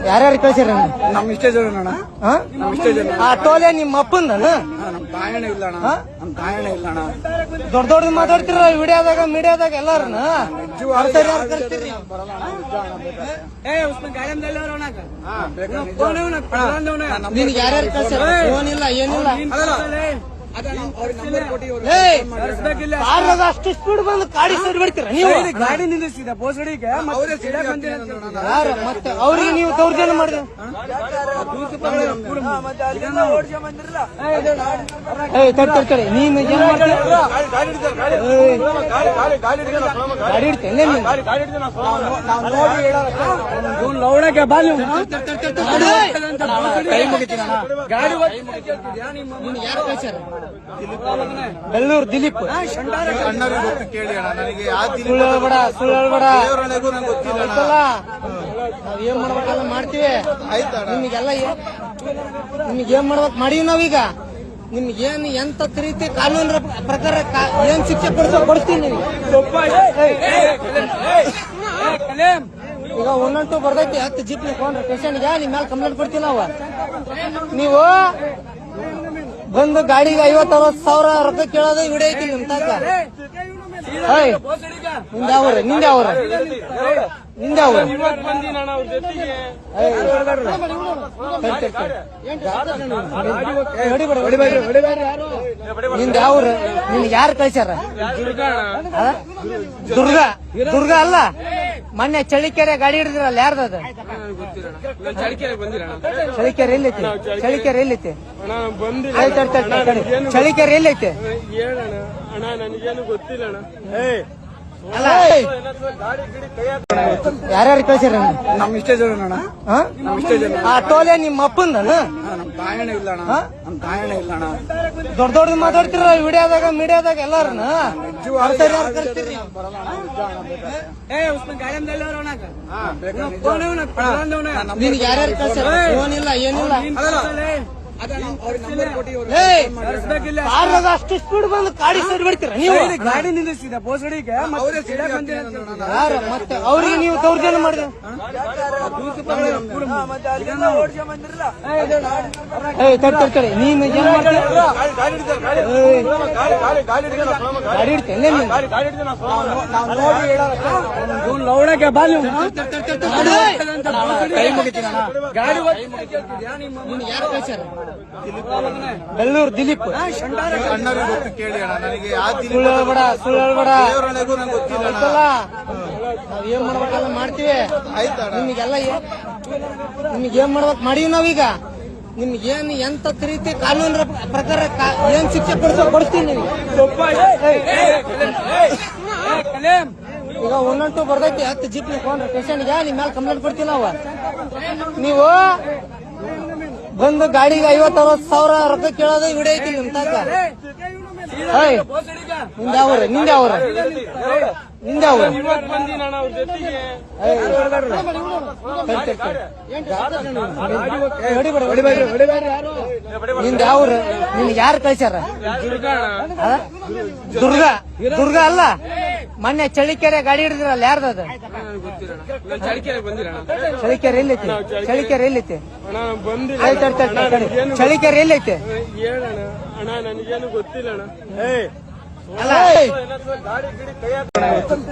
ಯಾರ್ಯಾರು ಕಳ್ಸಿರ ನಮ್ ಇಷ್ಟೇ ಜನ ನಮ್ ಇಷ್ಟೇ ಜನ ಆ ಟೋಲೆ ನಿಮ್ಮ ಅಪ್ಪಂದನ ನಮ್ ತಾಯಣ ಇಲ್ಲ ಅಣ್ಣ ನಮ್ ತಾಯಣ ಇಲ್ಲ ಅಣ್ಣ ದೊಡ್ಡ ದೊಡ್ಡ ಮಾತಾಡ್ತಿರ ವಿಡಿಯೋದಾಗ ಮೀಡಿಯಾದಾಗ ಎಲ್ಲಾರನ ನಿನ್ಗೆ ಯಾರ್ಯಾರು ಕಳ್ಸಿರ ಫೋನ್ ಇಲ್ಲ ಏನಿಲ್ಲ ಅಷ್ಟು ಸ್ಪೀಡ್ ಬಂದು ಗಾಡಿ ಸೈಡ್ ಬಿಡ್ತೀರ ನೀವು ಗಾಡಿ ನಿಲ್ಲಿಸಿದ ಬೋಸಡಿಗೆ ಮತ್ತೆ ಅವ್ರಿಗೆ ನೀವು ದೌರ್ಜನ್ಯ ಮಾಡಿದ ತಡಿ ನೀನ್ ಏನ್ ಮಾಡ್ತೀಯ ಗಾಡಿ ಇಡ್ತೇನೆ ಲೌಡಕ್ಕೆ ಬಾಲಿ ಕೈ ಮುಗಿತೀನಿ ಗಾಡಿ ಯಾರು ಕಳ್ಸ್ಯಾರ ಬೆಳ್ಳೂರು ದಿಲೀಪ್ ಅಣ್ಣವ್ರಿಗೆ ಗೊತ್ತು ಕೇಳಿ ಅಣ್ಣ ನನಗೆ ಸುಳ್ಳು ಹೇಳ್ಬೇಡ ದೇವರೊಳಗೂ ನಂಗೆ ಗೊತ್ತಿಲ್ಲ ನಾವ್ ಏನ್ ಮಾಡ್ಬೇಕಲ್ಲ ಮಾಡ್ತೀವಿ ಆಯ್ತಾ ನಿಮಗೆಲ್ಲ ನಿಮ್ಗೆ ಏನ್ ಮಾಡ್ಬೇಕು ಮಾಡೀವಿ ನಾವೀಗ ನಿಮ್ಗೇನ್ ಎಂತ ರೀತಿ ಕಾನೂನು ಪ್ರಕಾರ ಏನ್ ಶಿಕ್ಷೆ ಕೊಡ್ತೀನಿ ಈಗ 112 ಬರ್ದೈತಿ 10 ಜೀಪ್ ಕೊಂಡ್ರೆ ಸ್ಟೇಷನ್ಗೆ ನಿಮ್ ಮೇಲೆ ಕಂಪ್ಲೇಂಟ್ ಕೊಡ್ತೀವಿ ನಾವು ನೀವು ಬಂದು ಗಾಡಿಗೆ 50-60 ಸಾವಿರ ರೊಕ್ಕ ಕೇಳೋದು ವಿಡಿಯೋ ಐತಿ ನಿಮ್ ತಾಕ ನಿಂದೆ ಅವ್ರ ನಿಂದ ಯಾವ್ರ ನಿನ್ಗೆ ಯಾರು ಕಳ್ಸ್ಯಾರ ದುರ್ಗ ಅಲ್ಲ ಮೊನ್ನೆ ಚಳಿಕೆರೆ ಗಾಡಿ ಹಿಡಿದ್ರಲ್ಲ ಯಾರ್ದದ ಚಳಿಕೆರೆ ಎಲ್ಲೈತಿ ಚಳಿಕೆರೆ ಎಲ್ಲೈತಿ ಯಾರ್ಯಾರು ಕಳ್ಸಿರ ನಮ್ ಇಷ್ಟೇ ಜನ ನಮ್ ಇಷ್ಟೇ ಜನ ಆ ಟೋಲೆ ನಿಮ್ಮ ಅಪ್ಪಂದನ ನಮ್ ತಾಯಣ ಇಲ್ಲ ಅಣ್ಣ ನಮ್ ತಾಯಣ ಇಲ್ಲ ಅಣ್ಣ ದೊಡ್ಡ ದೊಡ್ಡ ಮಾತಾಡ್ತಿರ ವಿಡಿಯೋದಾಗ ಮೀಡಿಯಾದಾಗ ಎಲ್ಲಾರನ ನಿನ್ಗೆ ಯಾರ್ಯಾರು ಕಳ್ಸ್ಯಾರ ಫೋನ್ ಇಲ್ಲ ಏನಿಲ್ಲ ಅಷ್ಟು ಸ್ಪೀಡ್ ಬಂದು ಗಾಡಿ ಸೈಡ್ ಬಿಡ್ತೀರ ನೀವು ಗಾಡಿ ನಿಲ್ಲಿಸಿದ ಬೋಸಡಿಗೆ ಮತ್ತೆ ಅವ್ರಿಗೆ ನೀವು ದೌರ್ಜನ್ಯ ಮಾಡಿದ ತಡಿ ನೀನ್ ಏನ್ ಮಾಡ್ತೀಯ ಗಾಡಿ ಇಡ್ತೇನೆ ಲೌಡಕ್ಕೆ ಬಾಲಿ ಕೈ ಮುಗಿತೀನಿ ಗಾಡಿ ಯಾರು ಕಳ್ಸ್ಯಾರ ಬೆಳ್ಳೂರು ದಿಲೀಪ್ ಅಣ್ಣವ್ರಿಗೆ ಗೊತ್ತು ಕೇಳಿ ಅಣ್ಣ ನನಗೆ ಸುಳ್ಳು ಹೇಳ್ಬೇಡ ದೇವರೊಳಗೂ ನಂಗೆ ಗೊತ್ತಿಲ್ಲ ನಾವ್ ಏನ್ ಮಾಡ್ಬೇಕಲ್ಲ ಮಾಡ್ತೀವಿ ಆಯ್ತಾ ನಿಮ್ಗೆ ಏನ್ ಮಾಡ್ಬೇಕು ಮಾಡೀವಿ ನಾವೀಗ ನಿಮ್ಗೇನ್ ಎಂತ ರೀತಿ ಕಾನೂನು ಪ್ರಕಾರ ಏನ್ ಶಿಕ್ಷೆ ಕೊಡ್ತೀನಿ ಈಗ 112 ಬರ್ದೈತಿ 10 ಜೀಪ್ ಕೊಂಡ್ರೆ ಸ್ಟೇಷನ್ಗೆ ನಿಮ್ ಮೇಲೆ ಕಂಪ್ಲೇಂಟ್ ಕೊಡ್ತೀವಿ ನಾವು ನೀವು ಬಂದು ಗಾಡಿಗೆ 50-60 ಸಾವಿರ ರೊಕ್ಕ ಕೇಳೋದು ವಿಡಿಯೋ ಐತಿ ನಿಮ್ ತಾಕ ನಿಂದೆ ಅವ್ರ ನಿಂದ ಯಾವ್ರ ನಿನ್ಗೆ ಯಾರು ಕಳ್ಸ್ಯಾರ ದುರ್ಗ ಅಲ್ಲ ಮೊನ್ನೆ ಚಳಿಕೆರೆ ಗಾಡಿ ಹಿಡಿದ್ರಲ್ಲ ಯಾರ್ದದ ಚಳಿಕೆರೆ ಎಲ್ಲೈತಿ ಚಳಿಕೆರೆ ಎಲ್ಲೈತಿ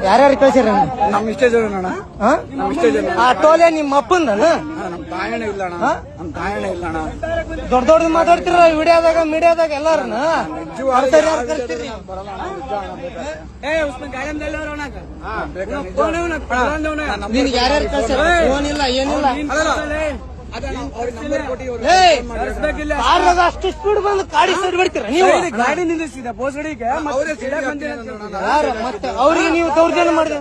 ಯಾರ್ಯಾರು ಕಳ್ಸಿರ ನಮ್ ಇಷ್ಟೇ ಜನ ನಮ್ ಇಷ್ಟೇ ಜನ ಆ ಟೋಲೆ ನಿಮ್ಮ ಅಪ್ಪಂದನ ನಮ್ ತಾಯಣ ಇಲ್ಲ ಅಣ್ಣ ನಮ್ ತಾಯಣ ಇಲ್ಲ ಅಣ್ಣ ದೊಡ್ಡ ದೊಡ್ಡ ಮಾತಾಡ್ತಿರ ವಿಡಿಯೋದಾಗ ಮೀಡಿಯಾದಾಗ ಎಲ್ಲಾರನ ನಿನ್ಗೆ ಯಾರ್ಯಾರು ಕಳ್ಸ್ಯಾರ ಫೋನ್ ಇಲ್ಲ ಏನಿಲ್ಲ ಅಷ್ಟು ಸ್ಪೀಡ್ ಬಂದು ಗಾಡಿ ಸೈಡ್ ಬಿಡ್ತೀರ ನೀವು ಗಾಡಿ ನಿಲ್ಲಿಸಿದ ಬೋಸಡಿಗೆ ಮತ್ತೆ ಅವ್ರಿಗೆ ನೀವು ದೌರ್ಜನ್ಯ ಮಾಡಿದ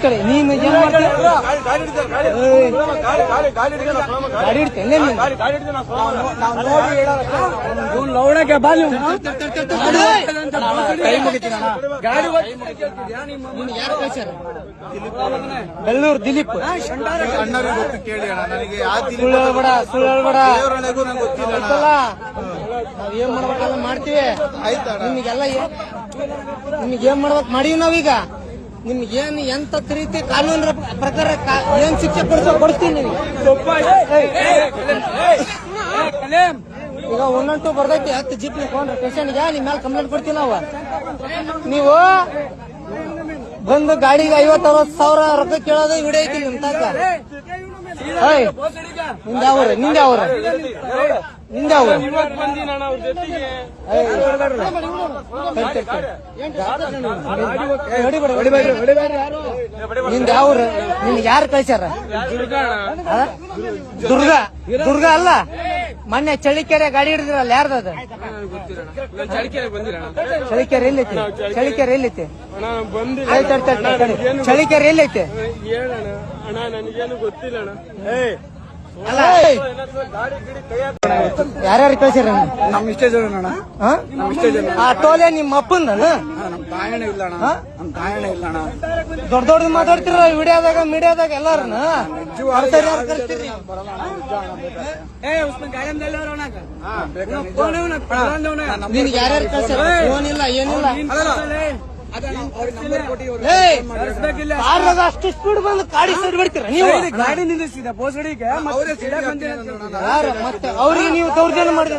ತಡಿ ನೀನ್ ಏನ್ ಮಾಡ್ತೀಯ ಗಾಡಿ ಇಡ್ತೇನೆ ಲೌಡಕ್ಕೆ ಬಾಲಿ ಕೈ ಮುಗಿತೀನಿ ಗಾಡಿ ಯಾರು ಕಳ್ಸ್ಯಾರ ಬೆಳ್ಳೂರು ದಿಲೀಪ್ ಅಣ್ಣವ್ರಿಗೆ ಗೊತ್ತು ಕೇಳಿ ಅಣ್ಣ ನನಗೆ ಸುಳ್ಳು ಹೇಳ್ಬೇಡ ದೇವರೊಳಗೂ ನಂಗೆ ಗೊತ್ತಿಲ್ಲ ನಾವ್ ಏನ್ ಮಾಡ್ಬೇಕಲ್ಲ ಮಾಡ್ತೀವಿ ಆಯ್ತಾ ನಿಮ್ಗೆ ಏನ್ ಮಾಡ್ಬೇಕು ಮಾಡೀವಿ ನಾವೀಗ ನಿಮ್ಗೇನು ಎಂತ ರೀತಿ ಕಾನೂನು ಪ್ರಕಾರ ಏನ್ ಶಿಕ್ಷೆ ಕೊಡ್ತೀನಿ ನಿನಗೆ. ಈಗ 112 ಬರ್ದೈತಿ 10 ಜೀಪ್ ಕೊಂಡ್ರೆ ಸ್ಟೇಷನ್ಗೆ ನಿಮ್ ಮೇಲೆ ಕಂಪ್ಲೇಂಟ್ ಕೊಡ್ತೀವಿ ನಾವು. ನೀವು ಬಂದು ಗಾಡಿಗೆ 50-60 ಸಾವಿರ ರೊಕ್ಕ ಕೇಳೋದು ವಿಡಿಯೋ ಐತಿ ನಿಮ್ ತಾಕ. ನಿಂದ ಯಾವ್ರ ನಿಂದ ಯಾವ್ರ ನಿಂದ ಯಾವ್ರ ನಿಂದ ಯಾವ್ರ ನಿನ್ಗೆ ಯಾರು ಕಳ್ಸ್ಯಾರ? ದುರ್ಗ ಅಲ್ಲ, ಮೊನ್ನೆ ಚಳಿಕೆರೆ ಗಾಡಿ ಹಿಡಿದ್ರಲ್ಲ ಯಾರ್ದದ? ಚಳಿಕೆರೆ ಎಲ್ಲೈತಿ? ಚಳಿಕೆರೆ ಎಲ್ಲೈತಿ? ಚಳಿಕೆರೆ ಎಲ್ಲೈತಿ? ಅಲ್ಲ ಯಾರ್ಯಾರು ಕಳ್ಸ್ಯಾರ? ನಮ್ ಇಷ್ಟೇ ಜನ ಅಣ್ಣ, ನಮ್ ಇಷ್ಟೇ ಜನ. ಆ ಟೋಲೆ ನಿಮ್ಮ ಅಪ್ಪಂದ? ನಮ್ ತಾಯಣ ಇಲ್ಲ ಅಣ್ಣ, ನಮ್ ತಾಯಣ ಇಲ್ಲ ಅಣ್ಣ. ದೊಡ್ಡ ದೊಡ್ಡ ಮಾತಾಡ್ತಿರ ವಿಡಿಯೋದಾಗ ಮೀಡಿಯಾದಾಗ ಎಲ್ಲಾರನ್ನ ನಿನ್ಗೆ ಯಾರ್ಯಾರು ಕಳ್ಸ್ಯಾರ? ಫೋನ್ ಇಲ್ಲ ಏನಿಲ್ಲ. ಅಷ್ಟು ಸ್ಪೀಡ್ ಬಂದು ಗಾಡಿ ಸೈಡ್ ಬಿಡ್ತೀರ ನೀವು? ಗಾಡಿ ನಿಲ್ಲಿಸಿದ ಪೋಸ್ಡಿಗೆ ಯಾರು ಮತ್ತೆ ಅವ್ರಿಗೆ ನೀವು ದೌರ್ಜನ್ಯ ಮಾಡಿದ?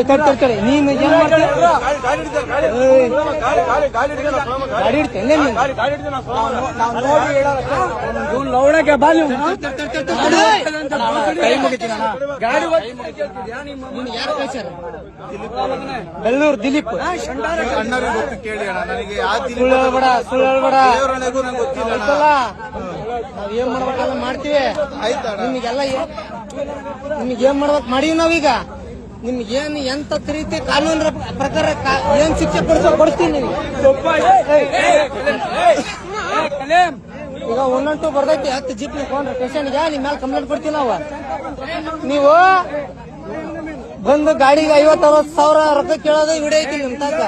ತಡಿ ನೀನು ಏನ್ ಮಾಡ್ತೀಯ? ಗಾಡಿ ಇಡ್ತೇನೆ ಲೌಡಕ್ಕೆ ಬಾ ನೀವು. ಗಾಡಿ ಯಾರು ಕಳ್ಸ್ಯಾರ? ಬೆಳ್ಳೂರು ದಿಲೀಪ್. ಅಣ್ಣರಿಗೆ ಗೊತ್ತು ಕೇಳಿ ಅಣ್ಣ, ನನಗೆ ಸುಳ್ಳು ಹೇಳ್ಬೇಡ, ಸುಳ್ಳು ಹೇಳ್ಬೇಡ. ನಂಗೆ ಗೊತ್ತಿಲ್ಲ ಅಣ್ಣ. ನಾವ್ ಏನ್ ಮಾಡ್ಬೇಕಲ್ಲ ಮಾಡ್ತೀವಿ. ಆಯ್ತಣ್ಣ. ನಿಮ್ಗೆಲ್ಲ ನಿಮ್ಗೆ ಏನ್ ಮಾಡ್ಬೇಕು ಮಾಡೀವಿ ನಾವೀಗ. ನಿಮ್ಗೇನು ಎಂತ ರೀತಿ ಕಾನೂನು ಪ್ರಕಾರ ಏನ್ ಶಿಕ್ಷೆ ಕೊಡ್ತೀನಿ ನಿಮ್ಗೆ. ಈಗ 112 ಬರ್ದೈತಿ 10 ಜೀಪ್ ಕೊಂಡ್ರೆ ಸ್ಟೇಷನ್ಗೆ ನಿಮ್ ಮೇಲೆ ಕಂಪ್ಲೇಂಟ್ ಕೊಡ್ತೀವಿ ನಾವು. ನೀವು ಬಂದು ಗಾಡಿಗೆ 50-60 ಸಾವಿರ ರೊಕ್ಕ ಕೇಳೋದು ವಿಡಿಯೋ ಐತಿ ನಿಮ್ ತಾಕ.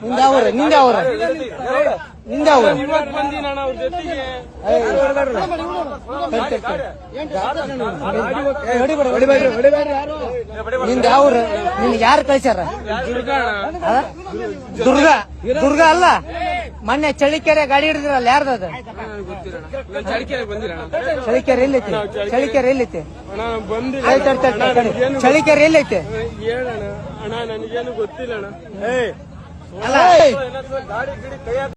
ನಿಂದ ಯಾವ್ರ ನಿಂದ ಯಾವ್ರ ನಿಂದ ಯಾವ್ರ ನಿಂದ ಯಾವ್ರ ನಿನ್ಗೆ ಯಾರು ಕಳ್ಸ್ಯಾರ? ದುರ್ಗ ಅಲ್ಲ, ಮೊನ್ನೆ ಚಳಿಕೆರೆ ಗಾಡಿ ಹಿಡಿದ್ರಲ್ಲ ಯಾರ್ದದ? ಚಳಿಕೆರೆ ಎಲ್ಲೈತಿ? ಚಳಿಕೆರೆ ಎಲ್ಲೈತಿ? ಚಳಿಕೆರೆ ಎಲ್ಲೈತಿ? ಅಣ್ಣ ನನಗೇನು ಗೊತ್ತಿಲ್ಲ ಅಣ್ಣ. ಅಲ್ಲ